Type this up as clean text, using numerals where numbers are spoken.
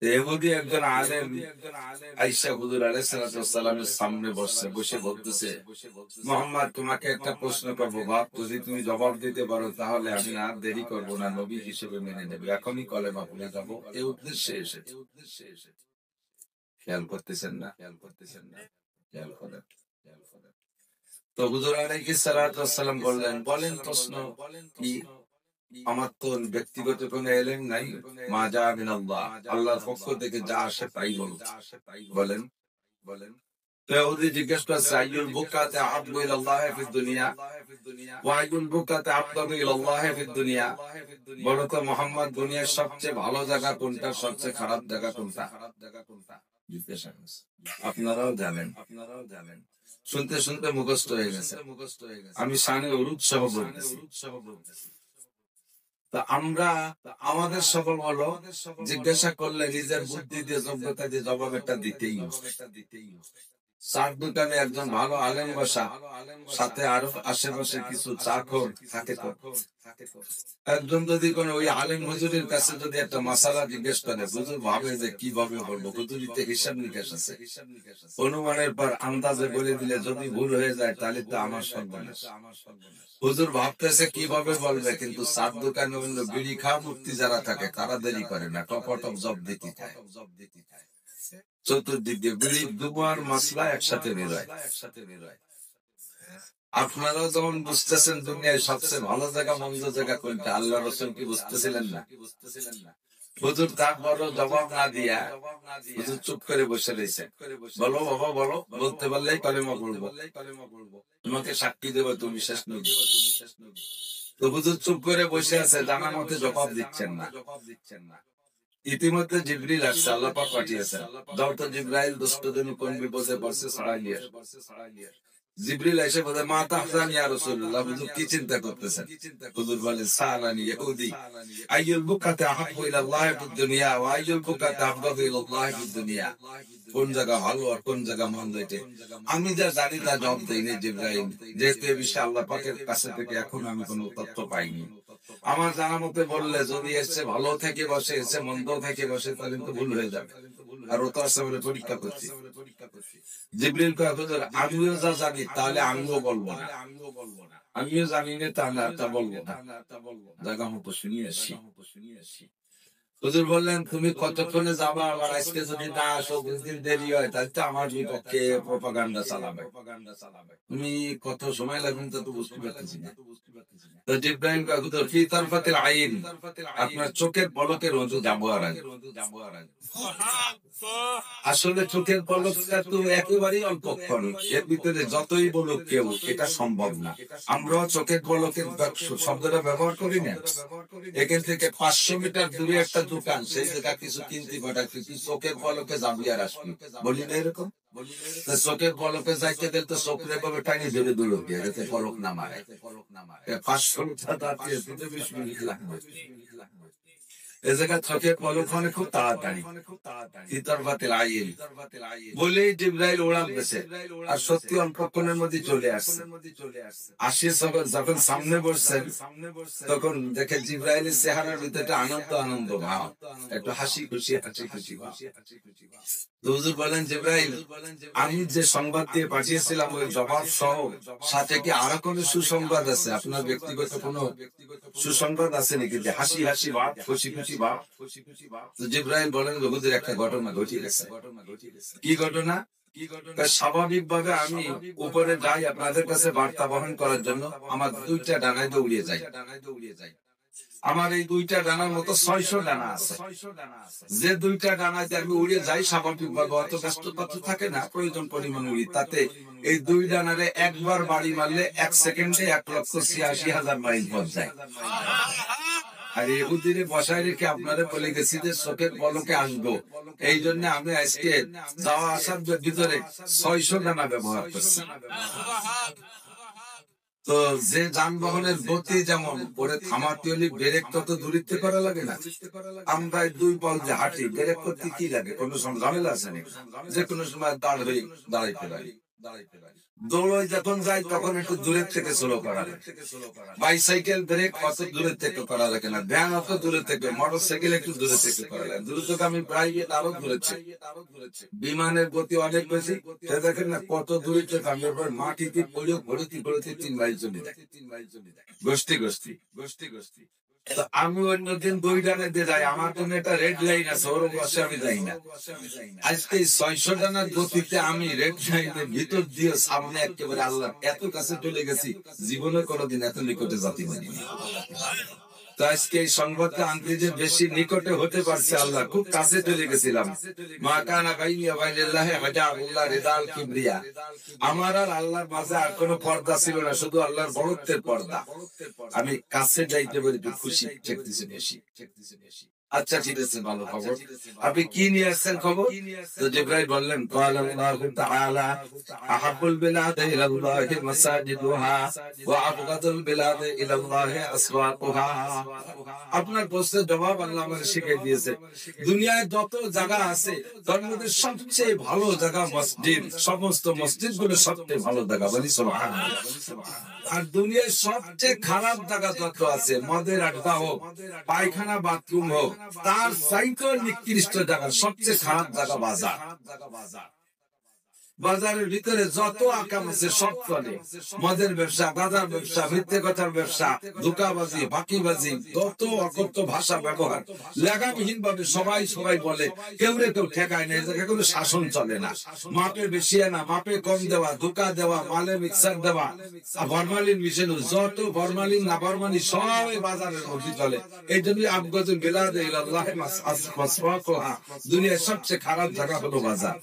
ইহুদি একজন আলেম আয়েশা হুজুর আলাইহিস সালামের সামনে বসে বলতেছে, মুহাম্মদ তোমাকে একটা প্রশ্ন করবো, বাপ যদি তুমি জবাব দিতে পারো তাহলে আমি আর দেরি করবো না, নবী হিসেবে মেনে নেবে, এখনই কলেমা পড়ে যাবো, এই উদ্দেশ্যে এসেছে। খেয়াল করতেছেন না? খেয়াল করেন। তো হুজুর আলাইহিস সালাম বললেন, বলেন প্রশ্ন কি? আমার তো ব্যক্তিগত কোনো এলেম নাই, মা যা মিনাল্লাহ, আল্লাহর পক্ষ থেকে যা আসে তাই বলেন। তো ইহুদি জিজ্ঞেস করছে, আইয়ুল বুকাতে আবদু ইলাল্লাহ ফিদ দুনিয়া ওয়া আইয়ুল বুকাতে আবগাদু ইলাল্লাহ ফিদ দুনিয়া, বলো তো মুহাম্মদ, দুনিয়ার সবচেয়ে ভালো জায়গা কোনটা, সবচেয়ে খারাপ জায়গা কোনটা? জিজ্ঞাসা করছে। আপনারাও জানেন, শুনতে শুনতে মুখস্থ হয়ে গেছে। আমি শানে উরুদ সহ বলতেছি। তা আমরা আমাদের সফল হলো, জিজ্ঞাসা করলে নিজের বুদ্ধি দিয়ে যোগ্যতা দিয়ে জবাব একটা দিতেই হবে। চার দোকানে একজন ভালো আলেম বসা, সাথে আরো আশেপাশে কিছু চাকর থাকে। একজন যদি কোন ওই আলেম হুজুরের কাছে যদি একটা মাসালা জিজ্ঞেস করে, হুজুর ভাবে যে কিভাবে বলবো, হুজুরিতে হিসাব নিকাশ আছে, অনুমানের পর আন্দাজে বলে দিলে যদি ভুল হয়ে যায় তাহলে তো আমার সর্বনাশ। হুজুর ভাবতেছে কিভাবে বলবে, কিন্তু চার দোকানে অন্য বিড়ি খাওয়া মুক্তি যারা থাকে তারা দেরি করে না, টপটপ জব দিতে খায়। চতুর্দিক দিয়ে বিড়ি দুবার মাসলা একসাথে বেরোয়। আপনারাও যখন বুঝতেছেন দুনিয়ায় সবচেয়ে ভালো জায়গা মন্দ জায়গা কোনটা, আল্লাহ রাসূল কি বুঝতেছিলেন না? হুজুর তারপরও জবাব না দিয়া হুজুর চুপ করে বসে রয়েছে। বলো বাবা বলো, বলতে পারলেই কলেমা পড়বো, তোমাকে সাক্ষী দেবো তুমি শেষ নবী। তো হুজুর চুপ করে বসে আছে, জানা মতে জবাব দিচ্ছেন না। ইতিমধ্যে জিবরিল আসছে, আল্লাহ পাক পাঠিয়েছেন, দাও তো জিবরাইল, দুষ্টজন কোন বিপদে পড়ছে ছড়াই দিয়ে। জিবরিল এসে বলে, মা তাহজান ইয়া রাসূলুল্লাহ, হুজুর কি চিন্তা করতেছেন? হুজুর বলে, সালানি ইহুদি আইয়ুল বুকাতে আহাব্বু ইলাল্লাহ ফিদ দুনিয়া ওয়া আইয়ুল বুকাতে আবগাদু ইলাল্লাহ ফিদ দুনিয়া, কোন জায়গা ভালো আর কোন জায়গা মন্দ, এটা আমি যা জানি তা জবাব দেইনি জিবরাইল, যেহেতু এ বিষয়ে আল্লাহ পাকের কাছে থেকে এখন আমি কোনো তথ্য পাইনি। আমার জানা মতে বললে যদি এসে ভালো থেকে বসে, এসে মন্দ থেকে বসে, তাহলে তো ভুল হয়ে যাবে, আর ও তো আসলে পরীক্ষা করছি। জিবরিল কয়, হুজুর আমিও যা জানি তাহলে আমিও বলবো না, আমিও জানি না তা বলবো না, জায়গা মতো শুনিয়ে আসি। হুজুর বললেন, তুমি কতক্ষণে যাবা, আবার আজকে যদি না আসো, বুঝদিন দেরি হয়, তাহলে তো আমার বিপক্ষে প্রপাগান্ডা চালাবে, তুমি কত সময় লাগবে তো বুঝতে পারতেছি না। তো জিবরাইল কয়, হুজুর ফি তারফাতিল আইন, আপনার চোখের পলকের মতো যাবো আর আগে। আসলে চোখের পলকটা তো একেবারেই অল্পক্ষণ, এর ভিতরে যতই বলুক কেউ এটা সম্ভব না। আমরাও চোখের পলকের শব্দটা ব্যবহার করি না। এখান থেকে 500 মিটার দূরে একটা দোকান, সেই জায়গা কিছু কিনতে পাঠাচ্ছি, তুই চোখের পলকে যাবি আর আসবি, বলি না এরকম? চোখের পলকে যাইতে গেলে তো চোখের এভাবে টাইনি ধরে দূর দিয়ে যাতে পলক না মারে। 500 মিটার দাঁড়িয়ে 20 মিনিট লাগবে। এ জায়গায় চোখের পলক মানে খুব তাড়াতাড়ি, বলেই জিবরাইল ওড়াল দিয়েছে, আর সত্যি অল্পক্ষণের মধ্যে চলে আসছে। যখন সামনে বসছেন, তখন দেখে জিবরাইলের চেহারার ভিতরে আনন্দ ভাব, একটু হাসি খুশি ভাব। হুজুর বলেন, জিবরাইল, আমি যে সংবাদ দিয়ে পাঠিয়েছিলাম ওই জবাব সহ সাথে কি আরো কোনো সুসংবাদ আছে? আপনার ব্যক্তিগত কোনো সুসংবাদ আছে নাকি, যে হাসি হাসি ভাব, খুশি খুশি ভাব? তো জিবরাইল বলেন, হুজুর একটা ঘটনা ঘটে গেছে। কি ঘটনা? স্বাভাবিক ভাবে আমি উপরে যাই আপনাদের কাছে বার্তা বহন করার জন্য, আমার 2টা ডানায় দৌড়িয়ে যাই। আমার এই 2টা ডানার মতো 600 ডানা আছে। যে 2টা ডানাতে আমি উড়ে যাই, স্বাভাবিক ভাবে অত ব্যস্ততা থাকে না, প্রয়োজন পরিমাণ উড়ি, তাতে এই 2 ডানারে একবার বাড়ি মারলে 1 সেকেন্ডে 1,86,000 মাইল পথ যায়। আর ইহুদিরে বসায় রেখে আপনারা বলে গেছি যে চোখের পলকে আসবো, এই জন্য আমি আজকে যাওয়া আসার ভিতরে 600 ডানা ব্যবহার করছি। তো যে যানবাহনের গতি যেমন পরে থামাতে হলে ব্রেক তত দূরত্ব করা লাগে না, আমরা 2 পল যে হাঁটি, ব্রেক করতে কি লাগে, কোনো ঝামেলা আছে নাকি? যে কোনো সময় দাঁড়াইতে পারি। দৌড়ে যখন যাই তখন একটু দূরের থেকে স্লো করা লাগে। বাইসাইকেল ব্রেক অত দূরের থেকে করা লাগে না, ভ্যান অত দূরে থেকে, মোটর সাইকেল একটু দূরে থেকে করা লাগে, দ্রুতগামী প্রাইভেট আরো দূরে, বিমানের গতি অনেক বেশি। দেখেন না কত দূরে থেকে আমি মাটিতে পড়ে ঘড়িতে 3 মাইল চলে যায়, গোষ্ঠী গোষ্ঠী গোষ্ঠী গোষ্ঠী। আমি অন্যদিন 2 ডানে দিয়ে যাই, আমার জন্য একটা রেড লাইন আছে, ওর বসে আমি যাই না। আজকে 600 ডানার গতিতে আমি রেড লাইনের ভিতর দিয়ে সামনে একেবারে আল্লাহ এত কাছে চলে গেছি, জীবনে কোনোদিন এত নিকটে যেতে পারিনি। তো আজকে এই সংবাদটা আনতে যে বেশি নিকটে হতে পারছে, আল্লাহ খুব কাছে চলে গেছিলাম। মা কানা বাইনি ওয়া বাইনাল্লাহি হাজাবুল্লাহ রিদাল কিবরিয়া, আমার আর আল্লাহর মাঝে আর কোনো পর্দা ছিল না, শুধু আল্লাহর বড়ত্বের পর্দা। আমি কাছে যাইতে পারি খুশি ঠেকতেছে বেশি। আচ্ছা ঠিক আছে, ভালো খবর। আপনি কি নিয়ে আসছেন খবর? তো জিবরাইল বললেন ক্বালা আল্লাহু তাআলা আহাব্বুল বিলাদি ইলাল্লাহি মাসাজিদুহা ওয়া আবগাদুল বিলাদি ইলাল্লাহি আসওয়াকুহা। আপনার প্রশ্নের জবাব আল্লাহ আমাকে শিখিয়ে দিয়েছে। দুনিয়ায় যত জায়গা আছে তার মধ্যে সবচেয়ে ভালো জায়গা মসজিদ, সমস্ত মসজিদগুলো সবচেয়ে ভালো জায়গা, বলি সুবহানাল্লাহ। আর দুনিয়ায় সবচেয়ে খারাপ জায়গা যত আছে, মদের আড্ডা হোক, পায়খানা বাথরুম হোক, তার চাইতেও নিকৃষ্ট জায়গা, সবচেয়ে খারাপ জায়গা বাজার। বাজারের ভিতরে যত আকাম আছে সব চলে, মদের ব্যবসা, গাঁজার ব্যবসা, মিথ্যে কথার ব্যবসা, ধোঁকাবাজি, ফাঁকিবাজি, যত অকথ্য ভাষা ব্যবহার, লাগামহীন ভাবে সবাই সবাই বলে, কেউ রে কেউ ঠেকায় না, কোনো শাসন চলে না। মাপে বেশি আনা, মাপে কম দেওয়া, ধোঁকা দেওয়া, মালে মিক্সার দেওয়া, ফরমালিন মিশানো, যত ফরমালিন না ফরমালিন সবাই বাজারের মধ্যে চলে। এই জন্য আবগাদুল বিলাদি ইলাল্লাহি মাসওয়াকুহা, দুনিয়ার সবচেয়ে খারাপ জায়গা হলো বাজার।